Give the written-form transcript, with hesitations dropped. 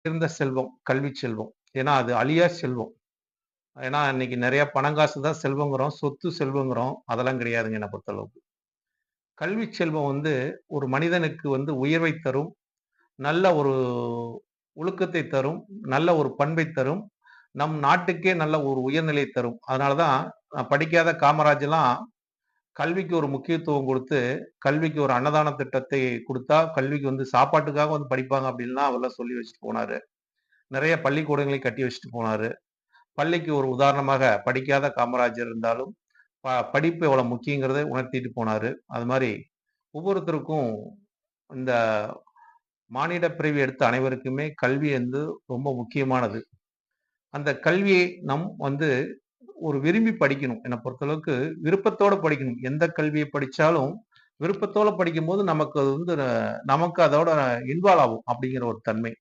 உயர்ந்த செல்வம், கல்வி செல்வம். ஏன்னா, அது அழியா செல்வம். ஏன்னா, இன்னைக்கு நெறைய பணம், காசு தான் செல்வங்கிறோம். சொத்து செல்வங்கிறோம். அதெல்லாம் கிடையாதுங்க என்ன பொறுத்தளவுக்கு. கல்வி செல்வம் ஒரு மனிதனுக்கு உயர்வை தரும். நல்ல ஒரு ஒழுக்கத்தை தரும். நல்ல ஒரு பண்பை தரும். நம் நாட்டுக்கே நல்ல ஒரு உயர்நிலை தரும். அதனால தான் படிக்காத காமராஜர்லாம் கல்விக்கு ஒரு முக்கியத்துவம் குடுத்து, கல்விக்கு ஒரு அன்னதான திட்டத்தை குடுத்தா, கல்விக்கு சாப்பாட்டுக்காக படிப்பாங்க அப்டின்லாம் அவர்லாம் சொல்லி வச்சுட்டு போனாரு. நெறைய பள்ளிக்கூடங்களையும் கட்டி வச்சுட்டு போனாரு. பள்ளிக்கு ஒரு உதாரணமாக படிக்காத காமராஜர் இருந்தாலும், படிப்பு எவ்வளவு முக்கியங்கிறத உணர்த்திட்டு போனாரு. அது மாரி ஒவ்வொருத்தருக்கும் இந்த மானிட பிறவி எடுத்த அனைவருக்குமே கல்வி ரொம்ப முக்கியமானது. அந்த கல்வியை நம் ஒரு விரும்பி படிக்கணும். என்ன பொறுத்தளவுக்கு விருப்பத்தோட படிக்கணும். எந்த கல்விய படிச்சாலும் விருப்பத்தோட படிக்கும்போது நமக்கு அது நமக்கு அதோட இன்வால்வ் ஆகும் அப்படிங்கிற ஒரு தன்மை.